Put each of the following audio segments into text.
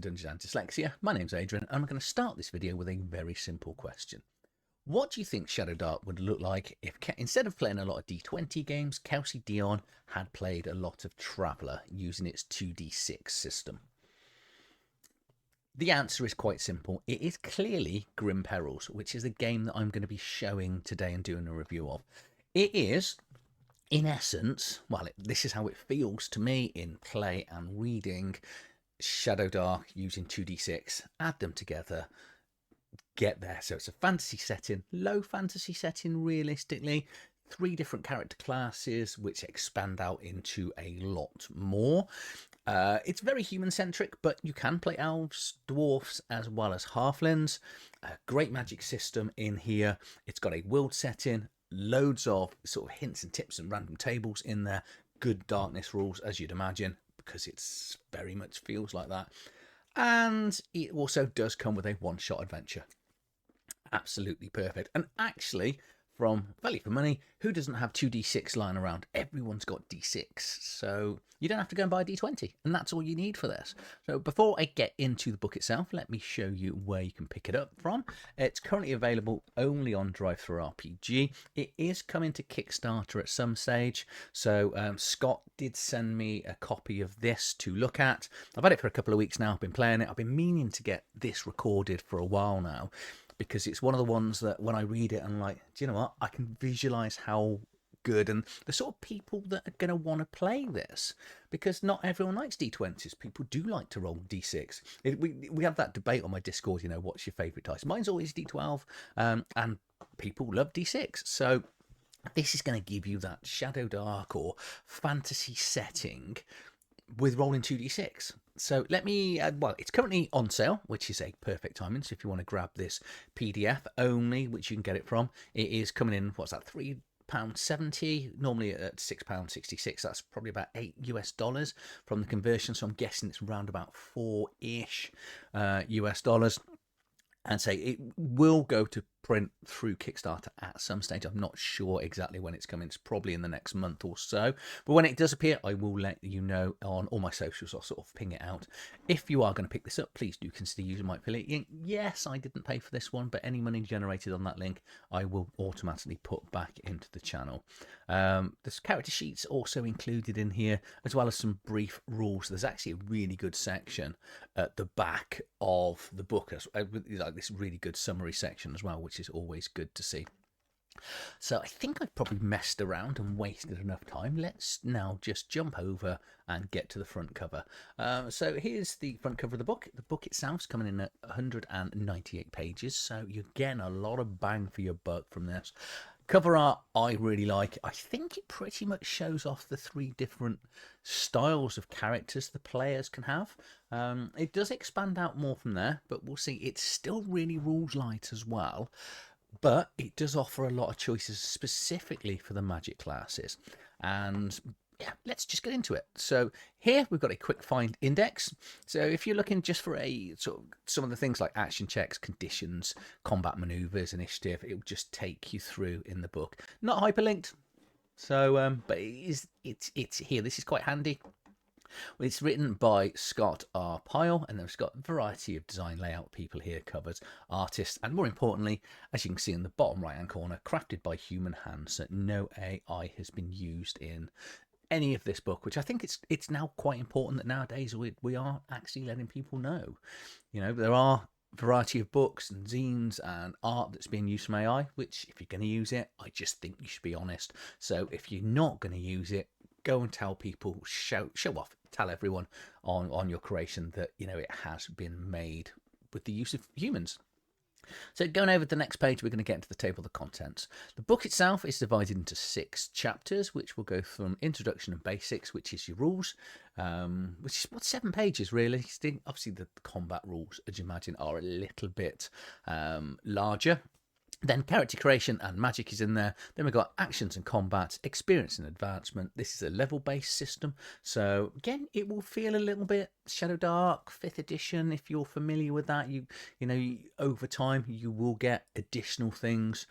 to Dungeons and Dyslexia. My name's Adrian, and I'm going to start this video with a very simple question. What do you think Shadowdark would look like if, instead of playing a lot of D20 games, Kelsey Dion had played a lot of Traveller using its 2d6 system? The answer is quite simple. It is clearly Grimme Perils, which is a game that I'm going to be showing today and doing a review of. It is, in essence, well, this is how it feels to me in play and reading, Shadowdark using 2d6, add them together, get there. So it's a fantasy setting, low fantasy setting realistically, 3 different character classes which expand out into a lot more. It's very human-centric, but you can play elves, dwarfs, as well as halflings. A great magic system in here. It's got a world setting, loads of sort of hints and tips and random tables in there. Good darkness rules, as you'd imagine, because it's very much feels like that. And it also does come with a one-shot adventure. Absolutely perfect. And actually, from value for money, who doesn't have 2d6 lying around? Everyone's got d6, so you don't have to go and buy a d20, and that's all you need for this. So before I get into the book itself, let me show you where you can pick it up from. It's currently available only on TTRPG. It is coming to Kickstarter at some stage, so Scott did send me a copy of this to look at. I've had it for a couple of weeks now. I've been playing it. I've been meaning to get this recorded for a while now, because it's one of the ones that when I read it, I'm like, do you know what? I can visualize how good and the sort of people that are going to want to play this, because not everyone likes D20s. People do like to roll D6. We have that debate on my Discord, you know, what's your favorite dice? Mine's always D12, and people love D6. So this is going to give you that Shadowdark or fantasy setting with rolling 2d6. So let me, well, it's currently on sale, which is a perfect timing. So if you want to grab this PDF only, which you can get it from, it is coming in, what's that, £3.70, normally at £6.66. That's probably about $8 from the conversion. So I'm guessing it's around about 4-ish US dollars. And say it will go to print through Kickstarter at some stage. I'm not sure exactly when it's coming. It's probably in the next month or so. But when it does appear, I will let you know on all my socials. I'll sort of ping it out. If you are going to pick this up, please do consider using my affiliate link. Yes, I didn't pay for this one, but any money generated on that link, I will automatically put back into the channel. There's character sheets also included in here, as well as some brief rules. There's actually a really good section at the back of the book, like this really good summary section as well, which is always good to see. So I think I've probably messed around and wasted enough time. Let's now just jump over and get to the front cover. So here's the front cover of the book. The book itself's coming in at 198 pages, so you're getting a lot of bang for your buck from this. Cover art I really like. I think it pretty much shows off the 3 different styles of characters the players can have. It does expand out more from there, but we'll see. It's still really rules light as well, but it does offer a lot of choices specifically for the magic classes. And yeah, let's just get into it. So here we've got a quick find index. So if you're looking just for a sort of some of the things like action checks, conditions, combat maneuvers, initiative, it will just take you through in the book. Not hyperlinked, so but it's here. This is quite handy. Well, it's written by Scott R. Pyle, and there's got a variety of design layout people here covered, artists, and more importantly, as you can see in the bottom right hand corner, crafted by human hands. So no AI has been used in any of this book, which I think it's now quite important that nowadays we are actually letting people know. You know, there are a variety of books and zines and art that's being used from AI, which if you're going to use it, I just think you should be honest. So if you're not going to use it, go and tell people, show off, tell everyone on your creation that, you know, it has been made with the use of humans. So going over to the next page, we're going to get into the table of contents. The book itself is divided into 6 chapters, which will go from introduction and basics, which is your rules, which is what 7 pages really. Obviously the combat rules, as you imagine, are a little bit larger. Then character creation and magic is in there. Then we've got actions and combat, experience and advancement. This is a level-based system. So again, it will feel a little bit Shadowdark 5th edition. If you're familiar with that, you know, over time you will get additional things.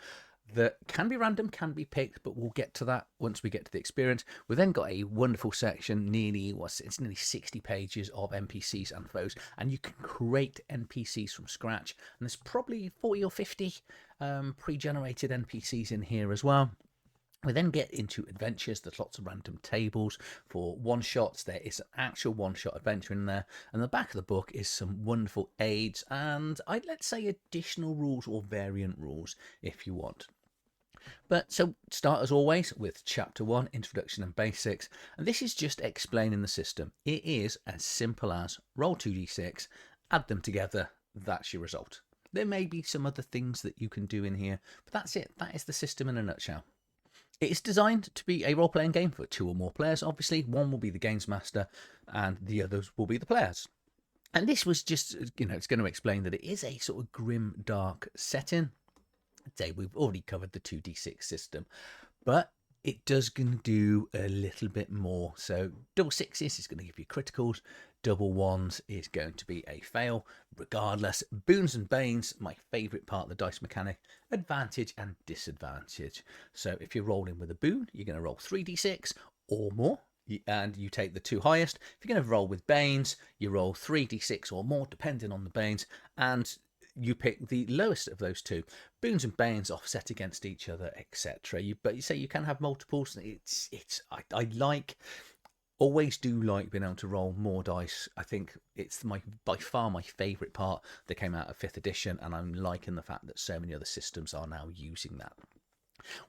that can be random, can be picked, but we'll get to that once we get to the experience. We've then got a wonderful section, it's nearly 60 pages of NPCs and foes, and you can create NPCs from scratch. And there's probably 40 or 50 pre-generated NPCs in here as well. We then get into adventures. There's lots of random tables for one-shots. There is an actual one-shot adventure in there. And the back of the book is some wonderful aids and let's say additional rules or variant rules if you want. But so start as always with chapter 1, introduction and basics. And this is just explaining the system. It is as simple as roll 2d6, add them together. That's your result. There may be some other things that you can do in here, but that's it. That is the system in a nutshell. It is designed to be a role-playing game for 2 or more players, obviously. One will be the games master and the others will be the players. And this was just, it's going to explain that it is a sort of grim, dark setting. I'd say we've already covered the 2d6 system, but it does do a little bit more. So double sixes is going to give you criticals. Double ones is going to be a fail. Regardless, boons and banes, my favourite part of the dice mechanic, advantage and disadvantage. So if you're rolling with a boon, you're going to roll 3d6 or more, and you take the 2 highest. If you're going to roll with banes, you roll 3d6 or more, depending on the banes, and you pick the lowest of those 2. Boons and banes offset against each other, etc. But you say you can have multiples. Always do like being able to roll more dice. I think it's by far my favourite part that came out of 5th edition, and I'm liking the fact that so many other systems are now using that.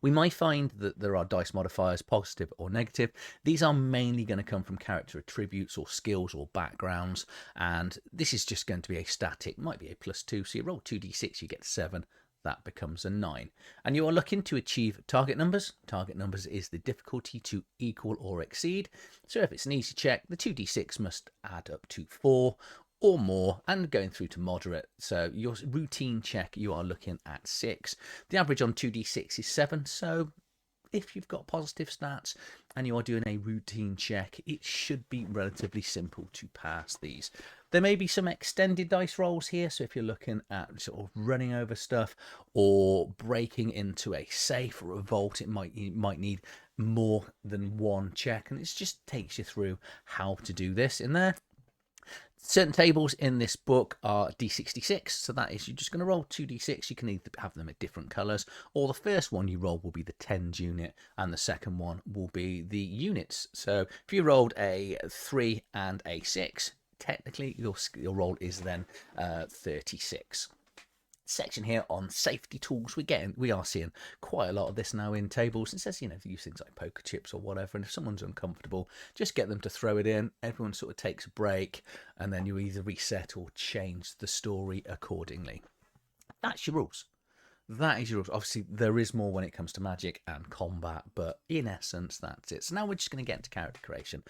We might find that there are dice modifiers, positive or negative. These are mainly going to come from character attributes or skills or backgrounds, and this is just going to be a static, might be a +2, so you roll 2d6, you get 7. That becomes a 9. And you are looking to achieve target numbers. Target numbers is the difficulty to equal or exceed. So if it's an easy check, the 2d6 must add up to 4 or more, and going through to moderate. So your routine check, you are looking at 6. The average on 2d6 is 7. So if you've got positive stats and you are doing a routine check, it should be relatively simple to pass these. There may be some extended dice rolls here, so if you're looking at sort of running over stuff or breaking into a safe or a vault, you might need more than one check, and it just takes you through how to do this in there. Certain tables in this book are D66, so that is you're just going to roll 2d6. You can either have them at different colours, or the first one you roll will be the tens unit, and the second one will be the units. So if you rolled a 3 and a 6, technically your roll is then 36. Section here on safety tools. We are seeing quite a lot of this now in tables. It says, use things like poker chips or whatever, and if someone's uncomfortable, just get them to throw it in. Everyone sort of takes a break, and then you either reset or change the story accordingly. That's your rules. That is your rules. Obviously, there is more when it comes to magic and combat, but in essence, that's it. So now we're just going to get into character creation.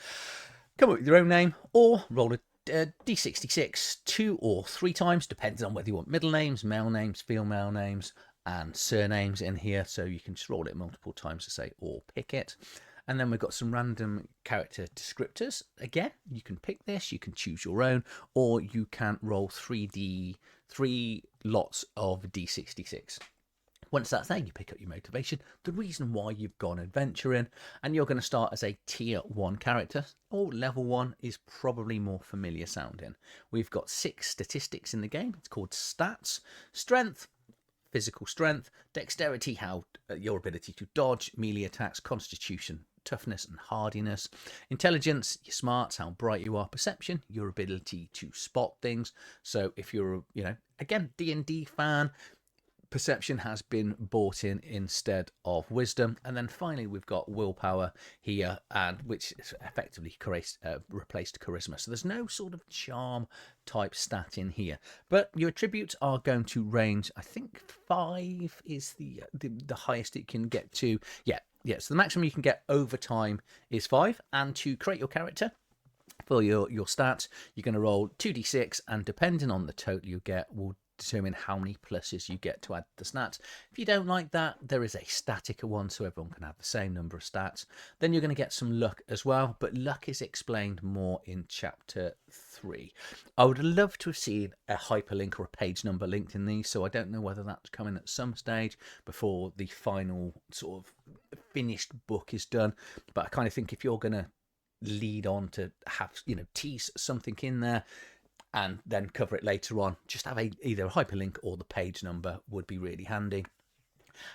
Come up with your own name, or roll a D66 2 or 3 times, depends on whether you want middle names, male names, female names, and surnames in here. So you can just roll it multiple times to say or pick it. And then we've got some random character descriptors. Again, you can pick this, you can choose your own, or you can roll 3 lots of D66. Once that's there, you pick up your motivation, the reason why you've gone adventuring, and you're going to start as a tier 1 character, or level 1 is probably more familiar sounding. We've got 6 statistics in the game. It's called stats. Strength, physical strength, dexterity, your ability to dodge, melee attacks, constitution, toughness and hardiness, intelligence, your smarts, how bright you are, perception, your ability to spot things. So if you're, again, D&D fan, perception has been bought in instead of wisdom. And then finally we've got willpower here, and which is effectively replaced charisma. So there's no sort of charm type stat in here, but your attributes are going to range. I think 5 is the highest it can get to. So the maximum you can get over time is 5. And to create your character for your stats, you're going to roll 2d6, and depending on the total you get will determine how many pluses you get to add the stats. If you don't like that, there is a static one, so everyone can have the same number of stats. Then you're going to get some luck as well, but luck is explained more in chapter 3. I would love to have seen a hyperlink or a page number linked in these, so I don't know whether that's coming at some stage before the final sort of finished book is done. But I kind of think if you're going to lead on to have, tease something in there and then cover it later on, just have either a hyperlink or the page number would be really handy.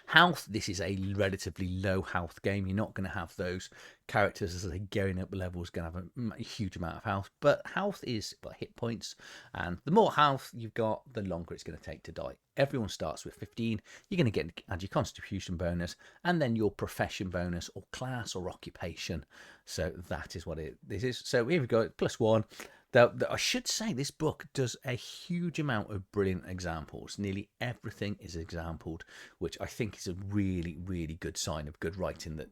Health, this is a relatively low health game. You're not going to have those characters as they're going up levels going to have a huge amount of health, but health is hit points, and the more health you've got, the longer it's going to take to die. Everyone starts with 15. You're going to add your constitution bonus and then your profession bonus or class or occupation. So that is what this is. So here we go, +1. I should say this book does a huge amount of brilliant examples. Nearly everything is exampled, which I think is a really, really good sign of good writing that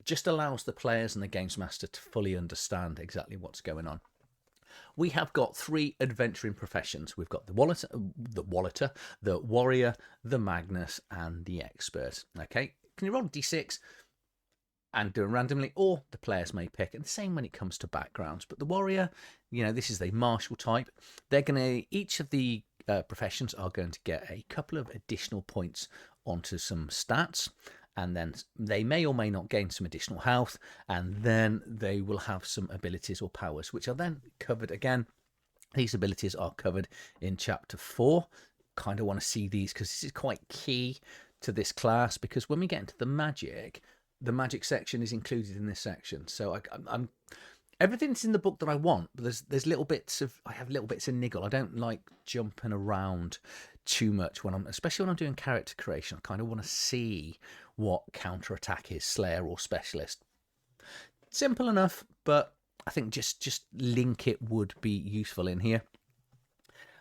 just allows the players and the games master to fully understand exactly what's going on. We have got 3 adventuring professions. We've got the Walleter, the Warrior, the Magnus, and the Expert. Okay, can you roll a d6? And do it randomly, or the players may pick. And the same when it comes to backgrounds. But the warrior, this is the martial type. They're going to, each of the professions are going to get a couple of additional points onto some stats. And then they may or may not gain some additional health. And then they will have some abilities or powers, which are then covered again. These abilities are covered in chapter 4. Kind of want to see these because this is quite key to this class. Because when we get into the magic section is included in this section. So I'm everything's in the book that I want, but there's little bits of niggle. I don't like jumping around too much especially when I'm doing character creation. I kind of want to see what counterattack is, Slayer or Specialist. Simple enough, but I think just link it would be useful in here.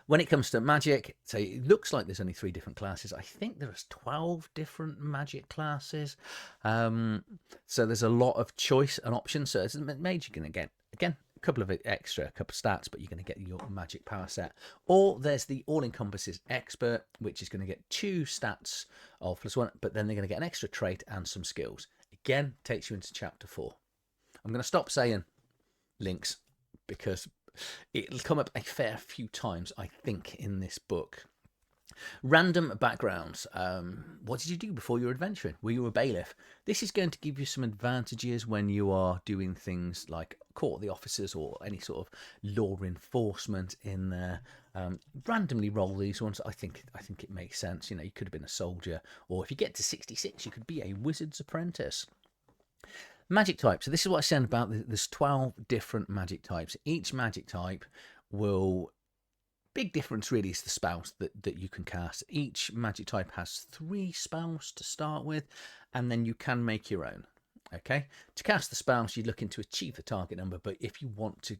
When it comes to magic, so it looks like there's only 3 different classes. I think there's 12 different magic classes. So there's a lot of choice and options. So as a mage, you're going to get, again, a couple of stats, but you're going to get your magic power set. Or there's the all-encompasses expert, which is going to get 2 stats of +1, but then they're going to get an extra trait and some skills. Again, takes you into chapter 4. I'm going to stop saying links because it'll come up a fair few times, I think, in this book. Random backgrounds. What did you do before you were adventuring? Were you a bailiff? This is going to give you some advantages when you are doing things like court of the officers or any sort of law enforcement in there. Randomly roll these ones. I think it makes sense. You could have been a soldier, or if you get to 66, you could be a wizard's apprentice. Magic type. So this is what I said about there's 12 different magic types. Each magic type will... Big difference really is the spells that you can cast. Each magic type has 3 spells to start with, and then you can make your own. Okay, to cast the spells, you're looking to achieve the target number, but if you want to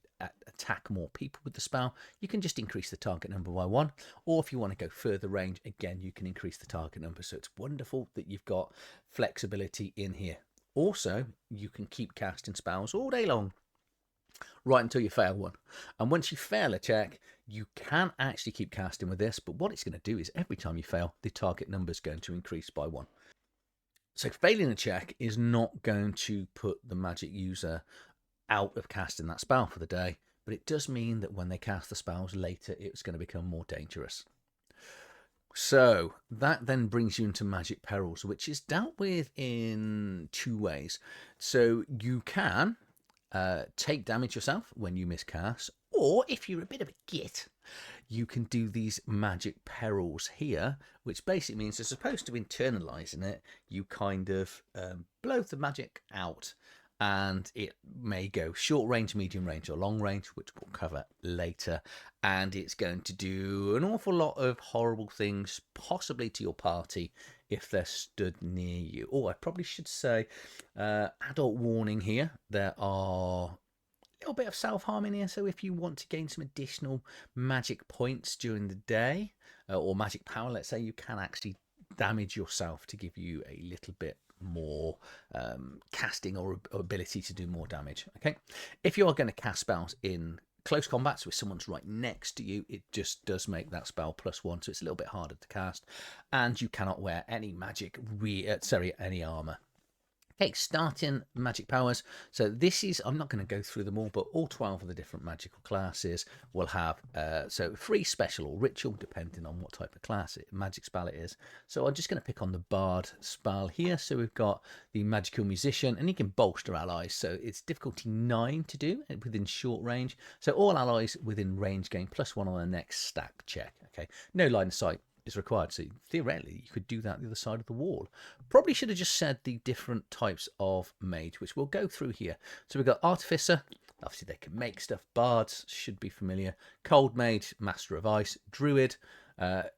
attack more people with the spell, you can just increase the target number by 1, or if you want to go further range, again, you can increase the target number. So it's wonderful that you've got flexibility in here. Also, you can keep casting spells all day long, right until you fail one. And once you fail a check, you can actually keep casting with this, but what it's going to do is every time you fail, the target number is going to increase by 1. So failing a check is not going to put the magic user out of casting that spell for the day, but it does mean that when they cast the spells later, it's going to become more dangerous. So that then brings you into magic perils, which is dealt with in 2 ways. So you can take damage yourself when you miscast, or if you're a bit of a git, you can do these magic perils here, which basically means as opposed to internalizing it, you kind of blow the magic out, and it may go short range, medium range, or long range, which we'll cover later. And it's going to do an awful lot of horrible things, possibly to your party, if they're stood near you. Oh, I probably should say, adult warning here. There are a little bit of self-harm in here, so if you want to gain some additional magic points during the day, or magic power, let's say, you can actually damage yourself to give you a little bit more casting or ability to do more damage. Okay, if you are going to cast spells in close combats, with someone's right next to you, it just does make that spell +1, so it's a little bit harder to cast. And you cannot wear any any armor. Okay, starting magic powers. So this is, I'm not going to go through them all, but all 12 of the different magical classes will have, so 3 special or ritual, depending on what type of magic spell it is. So I'm just going to pick on the bard spell here. So we've got the magical musician, and he can bolster allies. So it's difficulty 9 to do within short range. So all allies within range gain +1 on the next stack check. Okay, no line of sight is required, so theoretically you could do that the other side of the wall. Probably should have just said the different types of mage, which we'll go through here. So we've got artificer, obviously they can make stuff. Bards should be familiar. Cold mage, master of ice. Druid,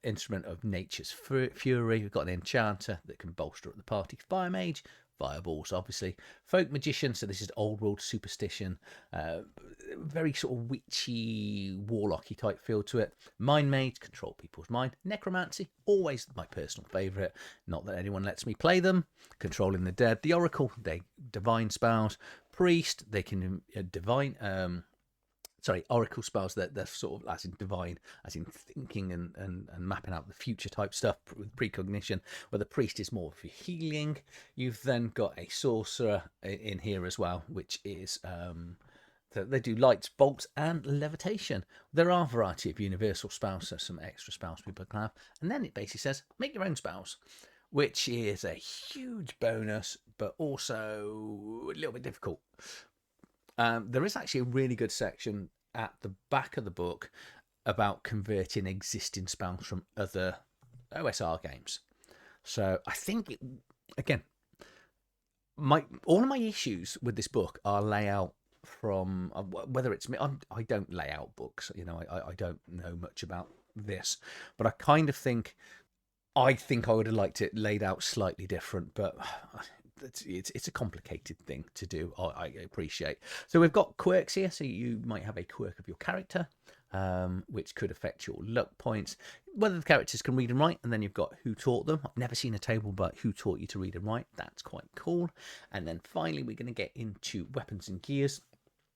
instrument of nature's fury. We've got an enchanter that can bolster up the party. Fire mage, fireballs, obviously. Folk magician, so this is old world superstition, very sort of witchy, warlocky type feel to it. Mind mage, control people's mind. Necromancy, always my personal favourite, not that anyone lets me play them. Controlling the dead. The oracle, they divine spells. Priest, they can oracle spells, that they're sort of as in divine, as in thinking and mapping out the future type stuff with precognition, where the priest is more for healing. You've then got a sorcerer in here as well, which is so they do lights, bolts, and levitation. There are a variety of universal spells, so some extra spells people can have. And then it basically says, make your own spells, which is a huge bonus, but also a little bit difficult. There is actually a really good section at the back of the book about converting existing spells from other OSR games. So I think, again, all of my issues with this book are layout from, whether it's me, I don't lay out books, I don't know much about this, but I kind of think I would have liked it laid out slightly different, but it's a complicated thing to do. I appreciate. So we've got quirks here. So you might have a quirk of your character, which could affect your luck points, whether the characters can read and write, and then you've got who taught them. I've never seen a table, but who taught you to read and write. That's quite cool. And then finally, we're going to get into weapons and gears.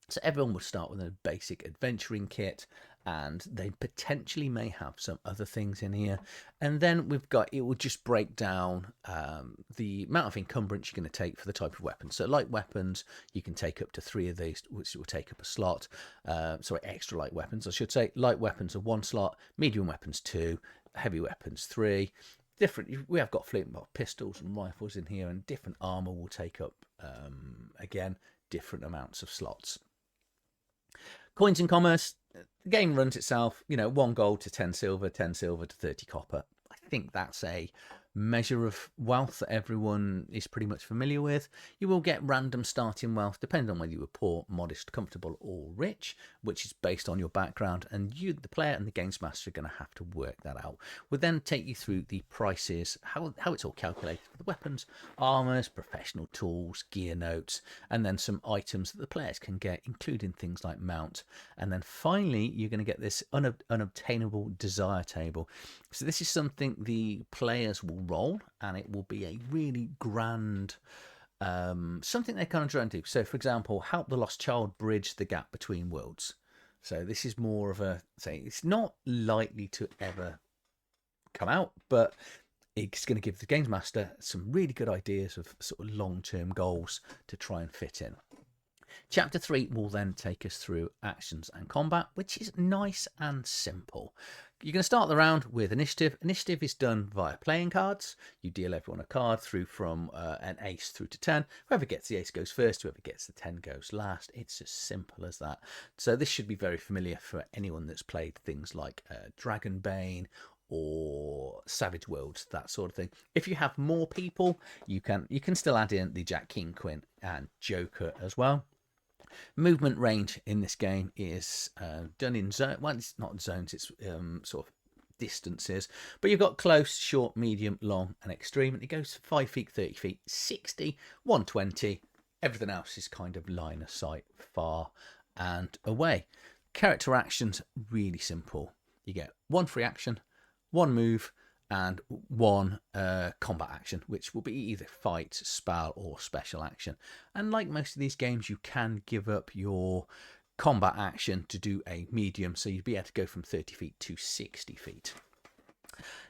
So everyone will start with a basic adventuring kit, and they potentially may have some other things in here. And then it will just break down the amount of encumbrance you're going to take for the type of weapon. So light weapons, you can take up to 3 of these, which will take up a slot. Extra light weapons, I should say. Light weapons are 1 slot, medium weapons 2, heavy weapons 3. We have got flint pistols and rifles in here, and different armor will take up, again, different amounts of slots. Coins in commerce, the game runs itself, 1 gold to 10 silver, 10 silver to 30 copper. I think that's a measure of wealth that everyone is pretty much familiar with. You will get random starting wealth, depending on whether you were poor, modest, comfortable, or rich, which is based on your background, and you, the player and the games master, are going to have to work that out. We'll then take you through the prices, how it's all calculated for the weapons, armors, professional tools, gear notes, and then some items that the players can get, including things like mount. And then finally, you're going to get this unobtainable desire table. So this is something the players will roll, and it will be a really grand something they kind of try and do. So for example, help the lost child bridge the gap between worlds. So this is more of it's not likely to ever come out, but it's going to give the games master some really good ideas of sort of long-term goals to try and fit in. Chapter 3 will then take us through actions and combat, which is nice and simple. You're going to start the round with initiative. Initiative is done via playing cards. You deal everyone a card through from an ace through to 10. Whoever gets the ace goes first, whoever gets the 10 goes last. It's as simple as that. So this should be very familiar for anyone that's played things like Dragonbane or Savage Worlds, that sort of thing. If you have more people, you can still add in the Jack, King, Queen and Joker as well. Movement range in this game is done in zone. Well, it's not zones, it's sort of distances. But you've got close, short, medium, long, and extreme. And it goes 5 feet, 30 feet, 60, 120. Everything else is kind of line of sight, far and away. Character actions, really simple. You get 1 free action, 1 move, and 1 combat action, which will be either fight, spell, or special action. And like most of these games, you can give up your combat action to do a medium, so you'd be able to go from 30 feet to 60 feet.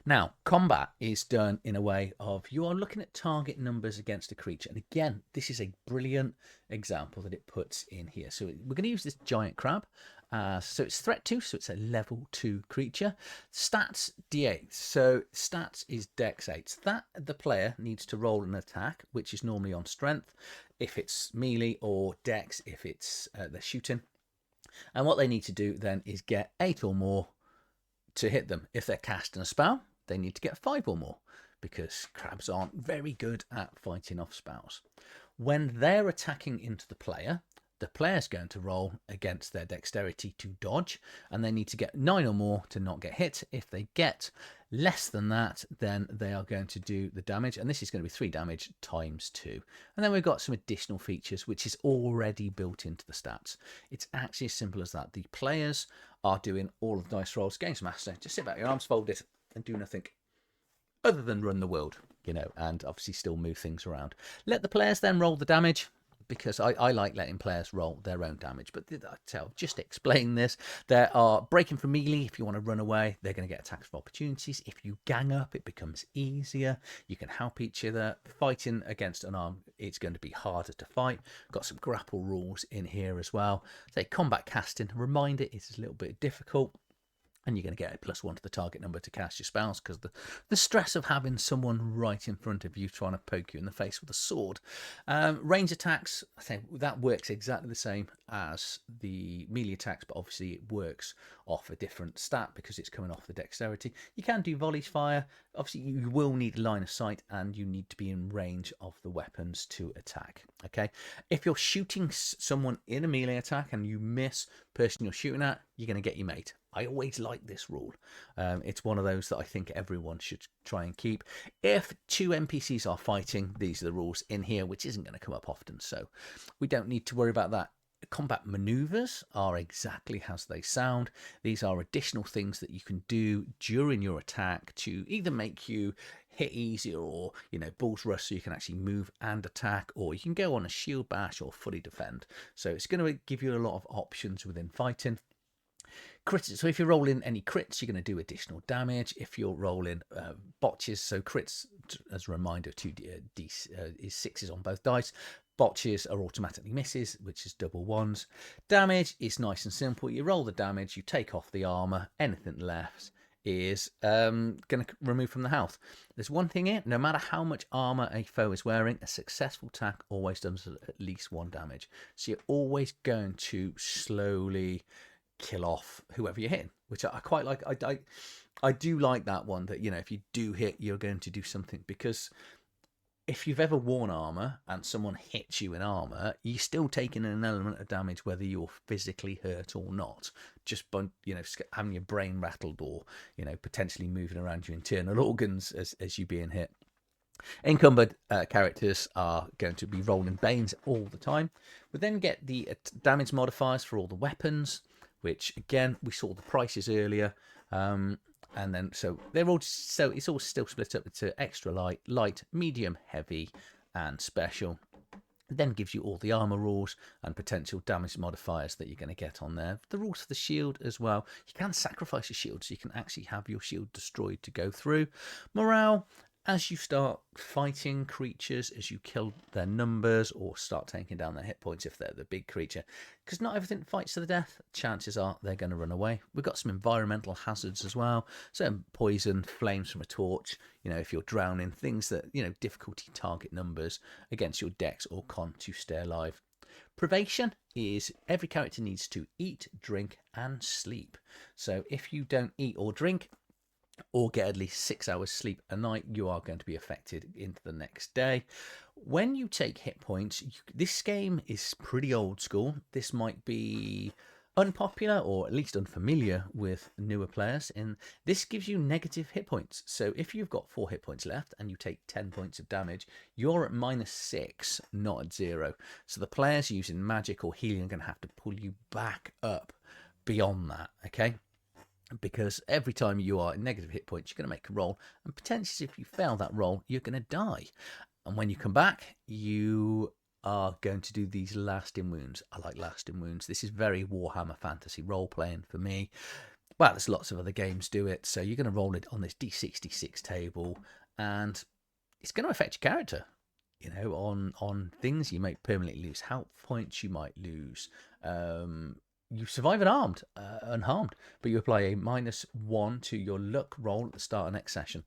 Now, combat is done in a way of you are looking at target numbers against a creature. And again, this is a brilliant example that it puts in here. So we're going to use this giant crab. So it's threat 2, so it's a level 2 creature. Stats D8. So stats is dex 8. That the player needs to roll an attack, which is normally on strength, if it's melee, or dex if it's they're shooting. And what they need to do then is get 8 or more to hit them. If they're casting a spell, they need to get 5 or more, because crabs aren't very good at fighting off spells. When they're attacking into the player's going to roll against their dexterity to dodge, and they need to get 9 or more to not get hit. If they get less than that, then they are going to do the damage, and this is going to be 3 damage times 2. And then we've got some additional features which is already built into the stats. It's actually as simple as that. The players are doing all of the dice rolls. Games Master, just sit back, your arms folded, and do nothing other than run the world, you know, and obviously still move things around. Let the players then roll the damage, because I like letting players roll their own damage. But I'll just explain this. There are breaking from melee. If you want to run away, they're going to get attacks of opportunities. If you gang up, it becomes easier. You can help each other. Fighting against an arm, it's going to be harder to fight. Got some grapple rules in here as well. Say combat casting, reminder, it's a little bit difficult. And you're going to get a +1 to the target number to cast your spells, because the stress of having someone right in front of you trying to poke you in the face with a sword. Range attacks, I think that works exactly the same as the melee attacks, but obviously it works off a different stat because it's coming off the dexterity. You can do volley fire. Obviously, you will need line of sight, and you need to be in range of the weapons to attack. Okay, if you're shooting someone in a melee attack and you miss the person you're shooting at, you're going to get your mate. I always like this rule. It's one of those that I think everyone should try and keep. If 2 NPCs are fighting, these are the rules in here, which isn't going to come up often, so we don't need to worry about that. Combat maneuvers are exactly as they sound. These are additional things that you can do during your attack to either make you hit easier, or, you know, balls rush so you can actually move and attack, or you can go on a shield bash or fully defend. So it's going to give you a lot of options within fighting. Crits. So if you're rolling any crits, you're going to do additional damage. If you're rolling botches, so crits, as a reminder, 2d is 6s on both dice. Botches are automatically misses, which is double 1s. Damage is nice and simple. You roll the damage, you take off the armor. Anything left is going to remove from the health. There's one thing here: no matter how much armor a foe is wearing, a successful attack always does at least 1 damage. So you're always going to slowly kill off whoever you're hitting, which I quite like. I do like that one, that, you know, if you do hit, you're going to do something, because if you've ever worn armor and someone hits you in armor, you're still taking an element of damage whether you're physically hurt or not, just by, you know, having your brain rattled, or, you know, potentially moving around your internal organs as you being hit. Encumbered characters are going to be rolling Banes all the time. We then get the damage modifiers for all the weapons, which again we saw the prices earlier, and then so it's all still split up into extra light, light, medium, heavy, and special. It then gives you all the armor rules and potential damage modifiers that you're going to get on there. The rules for the shield as well. You can sacrifice your shield, so you can actually have your shield destroyed to go through. Morale. As you start fighting creatures, as you kill their numbers or start taking down their hit points if they're the big creature, because not everything fights to the death, chances are they're going to run away. We've got some environmental hazards as well, so poison, flames from a torch, you know, if you're drowning, things that, you know, difficulty target numbers against your dex or con to stay alive. Privation is every character needs to eat, drink, and sleep. So if you don't eat or drink, or get at least 6 hours sleep a night, you are going to be affected into the next day. When you take hit points, this game is pretty old school. This might be unpopular, or at least unfamiliar with newer players, and this gives you negative hit points. So if you've got 4 hit points left and you take 10 points of damage, you're at -6, not at 0. So the players using magic or healing are going to have to pull you back up beyond that, okay? Because every time you are in negative hit points, you're going to make a roll, and potentially if you fail that roll, you're going to die. And when you come back, you are going to do these lasting wounds. I like lasting wounds. This is very Warhammer Fantasy role-playing for me. Well, there's lots of other games do it. So you're going to roll it on this D66 table, and it's going to affect your character. You know, on things you might permanently lose health points, you might lose. You survive unharmed, but you apply a -1 to your luck roll at the start of next session.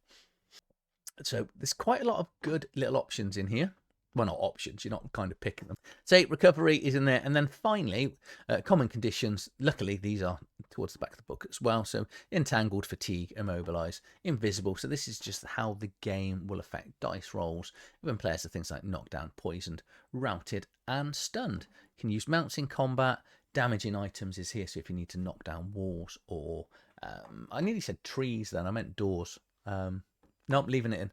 So there's quite a lot of good little options in here. Well, not options, you're not kind of picking them. So recovery is in there. And then finally, common conditions. Luckily, these are towards the back of the book as well. So entangled, fatigue, immobilize, invisible. So this is just how the game will affect dice rolls when players are things like knocked down, poisoned, routed, and stunned. You can use mounts in combat. Damaging items is here. So if you need to knock down walls or, I nearly said trees then, I meant doors. No, I'm leaving it in.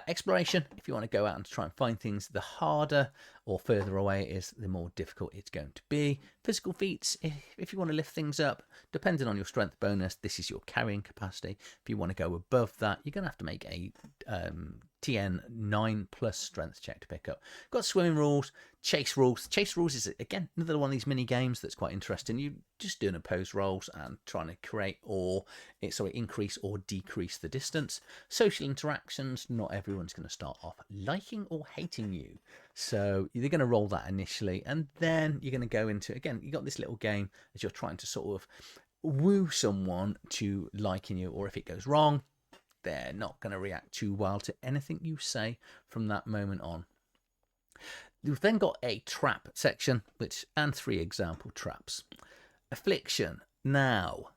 Exploration, if you want to go out and try and find things, the harder or further away it is, the more difficult it's going to be. Physical feats, if you want to lift things up, depending on your strength bonus, this is your carrying capacity. If you want to go above that, you're going to have to make a TN 9+ strength check to pick up. Got swimming rules, chase rules. Chase rules is, again, another one of these mini games that's quite interesting. You just doing opposed rolls and trying to create or increase or decrease the distance. Social interactions, not everyone's going to start off liking or hating you. So you're going to roll that initially, and then you're going to go into, again, you got this little game as you're trying to sort of woo someone to liking you, or if it goes wrong, they're not going to react too well to anything you say from that moment on. You've then got a trap section, and 3 example traps. Affliction. Now,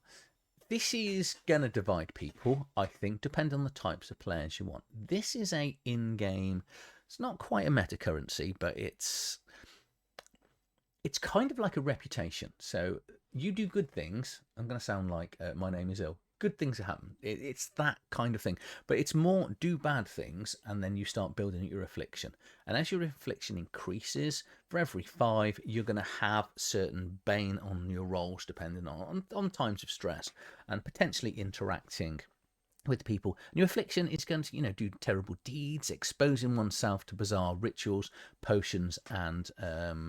this is going to divide people, I think, depending on the types of players you want. This is a in-game, it's not quite a meta currency, but it's kind of like a reputation. So you do good things. I'm going to sound like My Name is Ill. Good things happen. It's that kind of thing. But it's more do bad things, and then you start building your affliction. And as your affliction increases, for every 5, you're going to have certain bane on your rolls, depending on times of stress, and potentially interacting with people. And your affliction is going to, do terrible deeds, exposing oneself to bizarre rituals, potions, and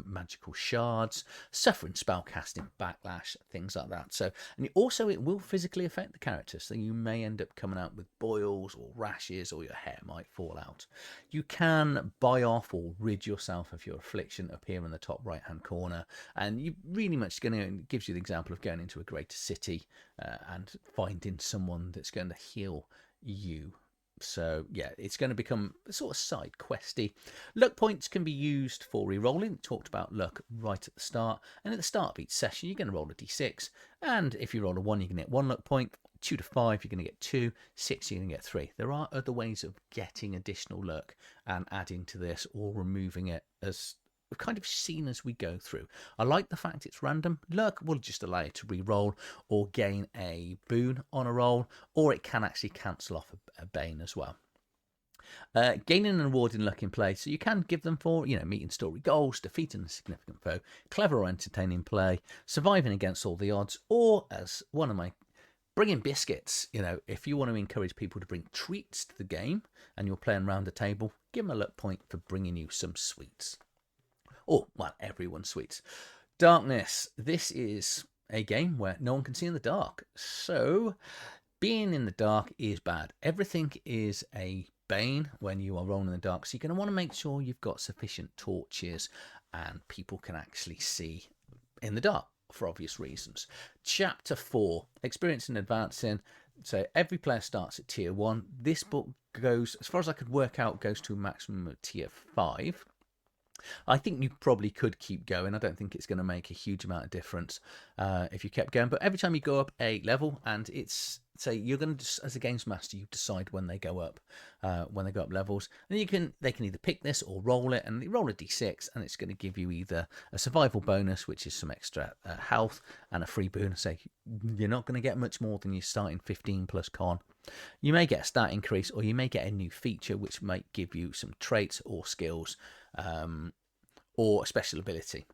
magical shards, suffering spellcasting, backlash, things like that. So, and it will physically affect the character. So you may end up coming out with boils or rashes, or your hair might fall out. You can buy off or rid yourself of your affliction up here in the top right-hand corner. And you really much gives you the example of going into a greater city and finding someone that's going to heal you. So yeah, it's going to become sort of side questy. Luck points can be used for re-rolling. Talked about luck right at the start, and at the start of each session you're going to roll a d6, and if you roll a 1 you can get 1 luck point. 2 to 5 you're going to get 2, 6 you're going to get 3. There are other ways of getting additional luck and adding to this or removing it, as we've kind of seen as we go through. I like the fact it's random. Luck will just allow you to re-roll or gain a boon on a roll, or it can actually cancel off a bane as well. Gaining and rewarding luck in play, so you can give them for meeting story goals, defeating a significant foe, clever or entertaining play, surviving against all the odds, or as one of my bringing biscuits. If you want to encourage people to bring treats to the game and you're playing round the table, give them a luck point for bringing you some sweets. Or, well, everyone's sweets. Darkness. This is a game where no one can see in the dark. So, being in the dark is bad. Everything is a bane when you are rolling in the dark. So, you're going to want to make sure you've got sufficient torches and people can actually see in the dark for obvious reasons. Chapter 4. Experience and advancing. So, every player starts at tier 1. This book goes, as far as I could work out, goes to a maximum of tier 5. I think you probably could keep going. I don't think it's going to make a huge amount of difference if you kept going. But every time you go up a level, and it's, say, you're going to, as a games master, you decide when they go up levels, and they can either pick this or roll it, and they roll a d6, and it's going to give you either a survival bonus, which is some extra health, and a free boon. Say you're not going to get much more than your starting 15 plus con. You may get a stat increase, or you may get a new feature which might give you some traits or skills, or a special ability.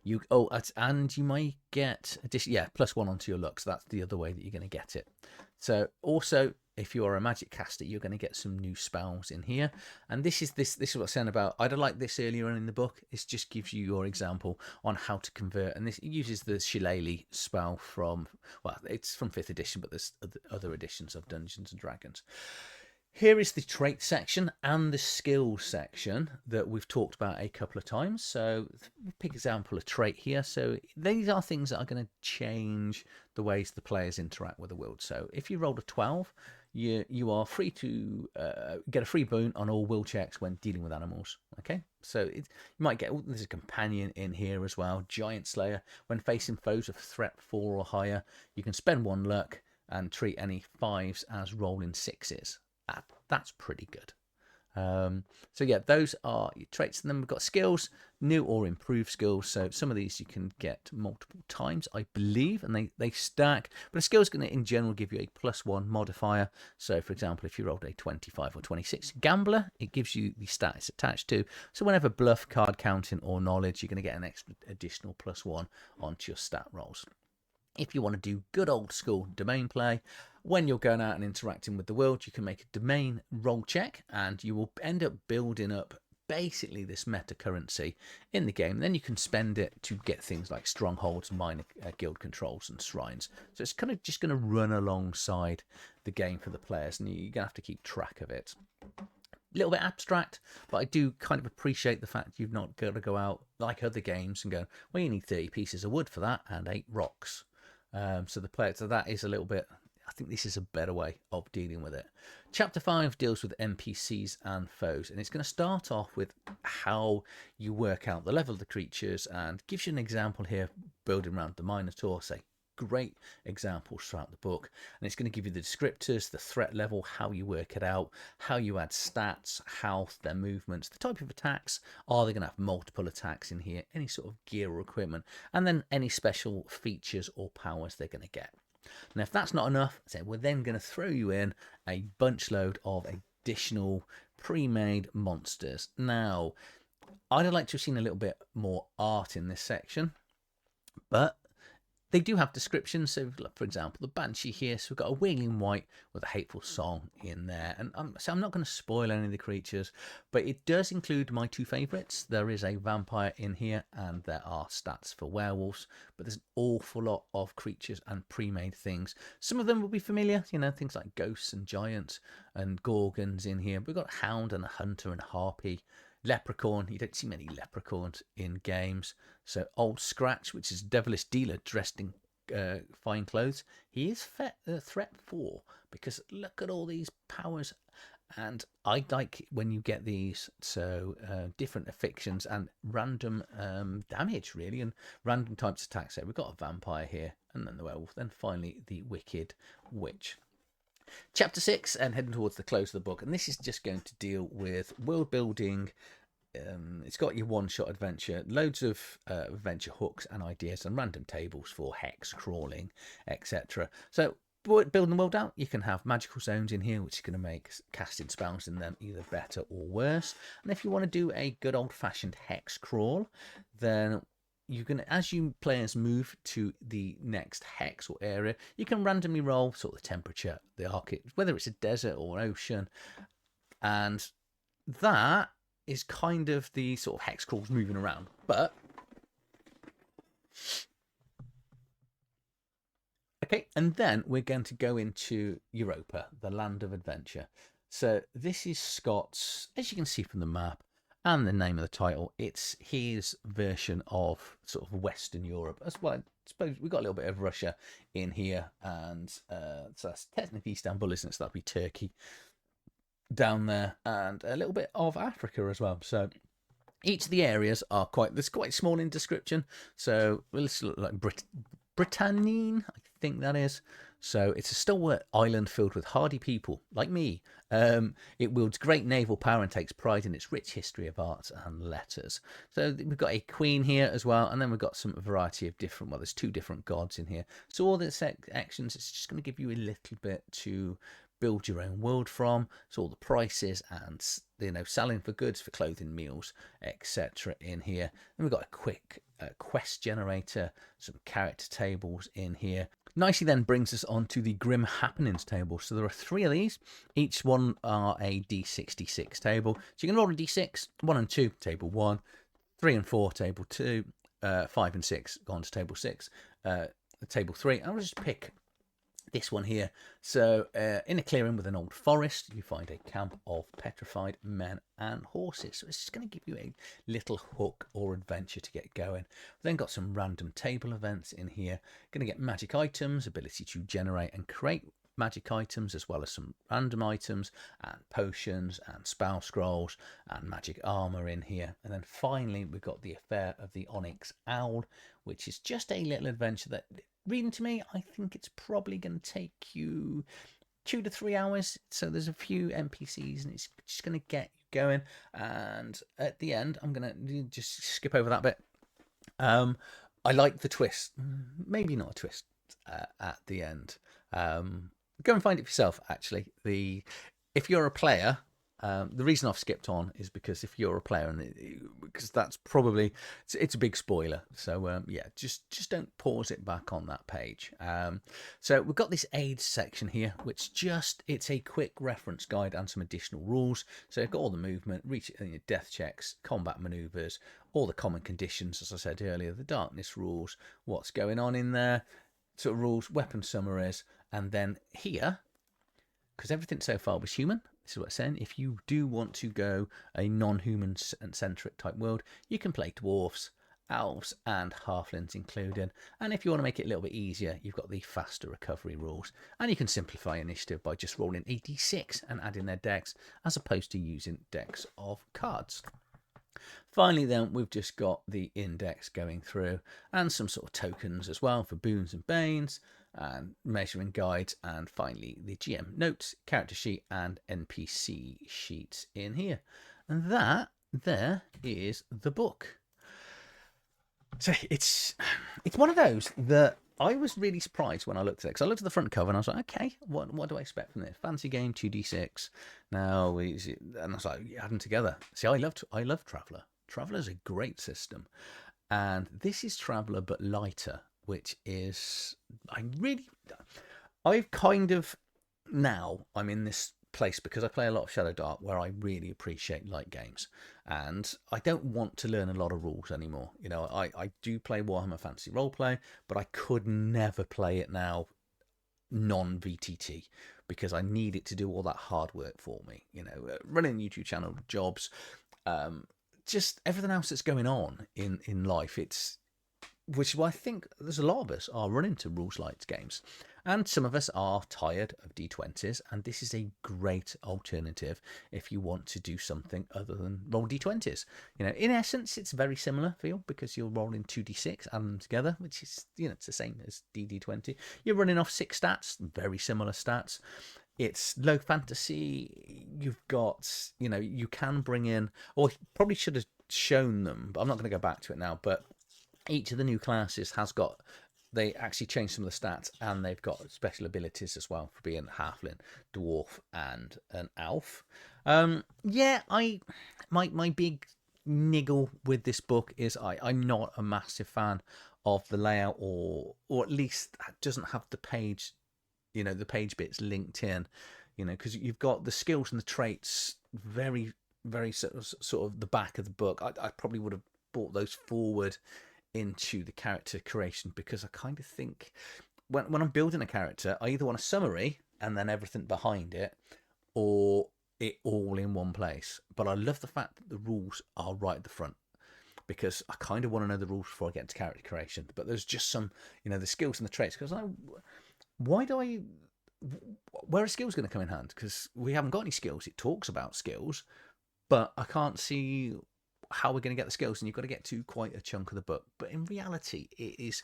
And you might get +1 onto your luck. So that's the other way that you're going to get it. So also, if you are a magic caster, you're going to get some new spells in here. And this is what I'm saying about, I'd like this earlier on in the book. It just gives you your example on how to convert. And this uses the Shillelagh spell from, well, it's from 5th edition, but there's other editions of Dungeons and Dragons. Here is the trait section and the skills section that we've talked about a couple of times. So pick example, a trait here. So these are things that are going to change the ways the players interact with the world. So if you rolled a 12, you are free to get a free boon on all will checks when dealing with animals. Okay, so you might get, there's a companion in here as well, Giant Slayer. When facing foes of threat 4 or higher, you can spend 1 luck and treat any 5s as rolling 6s. That's pretty good. So yeah, those are your traits. And then we've got skills, new or improved skills. So some of these you can get multiple times, I believe, and they stack. But a skill is going to, in general, give you a +1 modifier. So for example, if you rolled a 25 or 26 gambler, it gives you the stats attached to. So whenever bluff, card counting, or knowledge, you're going to get an extra additional +1 onto your stat rolls. If you want to do good old school domain play, when you're going out and interacting with the world, you can make a domain roll check and you will end up building up basically this meta currency in the game. Then you can spend it to get things like strongholds, minor guild controls, and shrines. So it's kind of just going to run alongside the game for the players, and you're going to have to keep track of it. A little bit abstract, but I do kind of appreciate the fact you've not got to go out like other games and go, well, you need 30 pieces of wood for that and 8 rocks. So that is a little bit, I think this is a better way of dealing with it. Chapter 5 deals with NPCs and foes, and it's going to start off with how you work out the level of the creatures and gives you an example here building around the Minotaur. Say great examples throughout the book, and it's going to give you the descriptors, the threat level, how you work it out, how you add stats, health, their movements, the type of attacks. Are they going to have multiple attacks in here, any sort of gear or equipment, and then any special features or powers they're going to get. Now if that's not enough, we're then going to throw you in a bunch load of additional pre-made monsters. Now I'd like to have seen a little bit more art in this section, but they do have descriptions. So, for example, the Banshee here. So we've got a wailing wight with a hateful song in there. And so I'm not going to spoil any of the creatures, but it does include my 2 favourites. There is a vampire in here, and there are stats for werewolves. But there's an awful lot of creatures and pre-made things. Some of them will be familiar, things like ghosts and giants and gorgons in here. We've got a hound and a hunter and a harpy. Leprechaun, you don't see many leprechauns in games. So Old Scratch, which is a devilish dealer dressed in fine clothes, he is threat 4 because look at all these powers. And I like when you get these, so different afflictions and random damage, really, and random types of attacks. So we've got a vampire here, and then the werewolf, then finally the wicked witch. Chapter 6, and heading towards the close of the book, and this is just going to deal with world building. It's got your one-shot adventure, loads of adventure hooks and ideas, and random tables for hex crawling, etc. So building the world out, you can have magical zones in here, which is going to make casting spells in them either better or worse. And if you want to do a good old-fashioned hex crawl, then you can, as you players move to the next hex or area, you can randomly roll sort of the temperature, the arctic, whether it's a desert or an ocean, and that is kind of the sort of hex crawls moving around. But okay, and then we're going to go into Europa, the land of adventure. So this is Scott's, as you can see from the map and the name of the title, it's his version of sort of Western Europe as well. I suppose we've got a little bit of Russia in here, and so that's technically Istanbul, isn't it? So that'd be Turkey down there, and a little bit of Africa as well. So each of the areas are quite small in description. So let's look like Britannia, I think that is. So it's a stalwart island filled with hardy people like me. It wields great naval power and takes pride in its rich history of arts and letters. So we've got a queen here as well, and then we've got some variety of different, there's 2 different gods in here. So all the sections, it's just going to give you a little bit to build your own world from. So all the prices and, you know, selling for goods, for clothing, meals, etc. in here. And we've got a quick quest generator, some character tables in here. Nicely then brings us on to the Grim Happenings table. So there are 3 of these. Each one are a D66 table. So you can roll a D6, 1 and 2, table 1, 3 and 4, table 2, 5 and 6, go on to table 6, table 3. I'll just pick this one here. So in a clearing with an old forest, you find a camp of petrified men and horses. So it's just going to give you a little hook or adventure to get going. We've then got some random table events in here. Going to get magic items, ability to generate and create magic items, as well as some random items and potions and spell scrolls and magic armor in here. And then finally we've got the Affair of the Onyx Owl, which is just a little adventure that, reading to me, I think it's probably going to take you 2 to 3 hours. So there's a few NPCs and it's just going to get you going. And at the end, I'm going to just skip over that bit. I like the twist. Maybe not a twist at the end. Go and find it for yourself, actually. If you're a player, the reason I've skipped on is because if you're a player, because that's probably, it's a big spoiler. So yeah, just don't pause it back on that page. So we've got this aids section here, which it's a quick reference guide and some additional rules. So you've got all the movement, death checks, combat maneuvers, all the common conditions, as I said earlier, the darkness rules, what's going on in there, sort of rules, weapon summaries, and then here, because everything so far was human, this is what it's saying. If you do want to go a non-human centric type world, you can play dwarfs, elves, and halflings included. And if you want to make it a little bit easier, you've got the faster recovery rules. And you can simplify initiative by just rolling a d6 and adding their decks, as opposed to using decks of cards. Finally then, we've just got the index going through and some sort of tokens as well for boons and banes and measuring guides, and finally the GM notes, character sheet and NPC sheets in here. And that there is the book. So it's one of those that I was really surprised when I looked at it, because I looked at the front cover and I was like, okay, what do I expect from this? Fancy game, 2d6. Now, and I was like, add them together. See, I love Traveller. Traveller's a great system, and this is Traveller but lighter, which is I've kind of, now I'm in this place because I play a lot of Shadowdark where I really appreciate light games, and I don't want to learn a lot of rules anymore. You know, I do play Warhammer Fantasy Roleplay, but I could never play it now non-VTT, because I need it to do all that hard work for me. You know, running a YouTube channel, jobs, just everything else that's going on in life. Which is why I think there's a lot of us are running to rules light games, and some of us are tired of D20s, and this is a great alternative if you want to do something other than roll D20s. You know, in essence, it's very similar feel, because you're rolling 2d6, add them together, which is, you know, it's the same as DD20. You're running off 6 stats, very similar stats. It's low fantasy. You've got, you know, you can bring in, or probably should have shown them, but I'm not going to go back to it now, but each of the new classes has got, they actually changed some of the stats, and they've got special abilities as well for being halfling, dwarf, and an elf. Yeah, my big niggle with this book is I'm not a massive fan of the layout, or at least that doesn't have the page, you know, the page bits linked in, you know, because you've got the skills and the traits very, very sort of the back of the book. I probably would have brought those forward into the character creation, because I kind of think when I'm building a character, I either want a summary and then everything behind it, or it all in one place. But I love the fact that the rules are right at the front, because I kind of want to know the rules before I get into character creation. But there's just some, you know, the skills and the traits, because where are skills going to come in hand? Because we haven't got any skills. It talks about skills, but I can't see how we're going to get the skills, and you've got to get to quite a chunk of the book. But in reality, it is,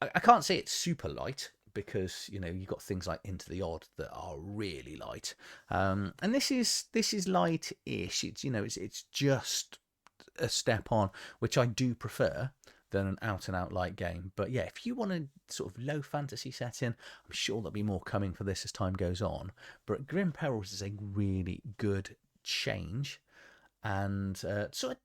I can't say it's super light, because, you know, you've got things like Into the Odd that are really light, and this is light-ish. It's, you know, it's just a step on, which I do prefer, than an out-and-out light game. But yeah, if you want a sort of low fantasy setting, I'm sure there'll be more coming for this as time goes on. But Grimme Perils is a really good change, and sort of,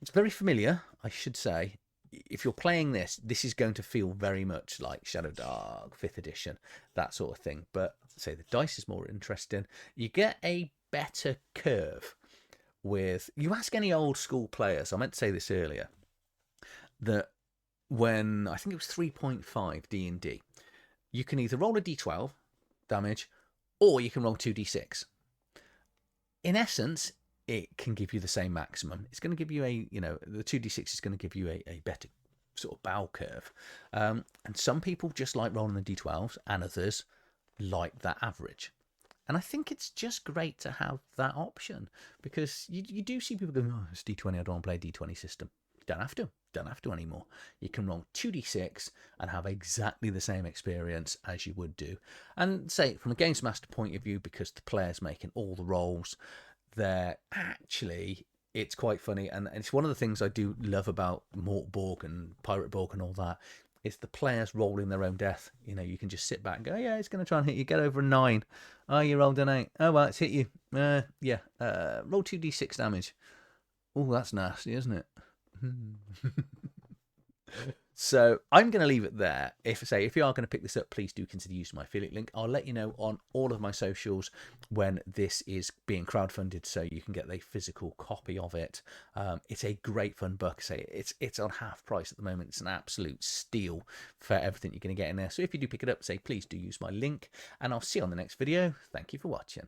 it's very familiar, I should say. If you're playing this, this is going to feel very much like Shadowdark, 5th edition, that sort of thing. But say the dice is more interesting. You get a better curve with, you ask any old school players, I meant to say this earlier, that when I think it was 3.5 D&D, you can either roll a d12 damage or you can roll 2d6. In essence, it can give you the same maximum. It's going to give you a, the 2d6 is going to give you a better sort of bow curve. And some people just like rolling the d12s, and others like that average. And I think it's just great to have that option, because you do see people going, oh, it's d20, I don't want to play a d20 system. You don't have to anymore. You can roll 2d6 and have exactly the same experience as you would do. And say, from a Games Master point of view, because the player's making all the rolls, they're actually, it's quite funny. And it's one of the things I do love about Mort Borg and Pirate Borg and all that, is the players rolling their own death. You can just sit back and go, yeah, it's going to try and hit you. Get over a 9. Oh, you rolled an 8. Oh, well, it's hit you. Yeah. Roll 2d6 damage. Oh, that's nasty, isn't it? So I'm going to leave it there. If you are going to pick this up, please do consider using my affiliate link. I'll let you know on all of my socials when this is being crowdfunded, so you can get a physical copy of it. It's a great fun book. It's on half price at the moment. It's an absolute steal for everything you're going to get in there. So if you do pick it up, please do use my link, and I'll see you on the next video. Thank you for watching.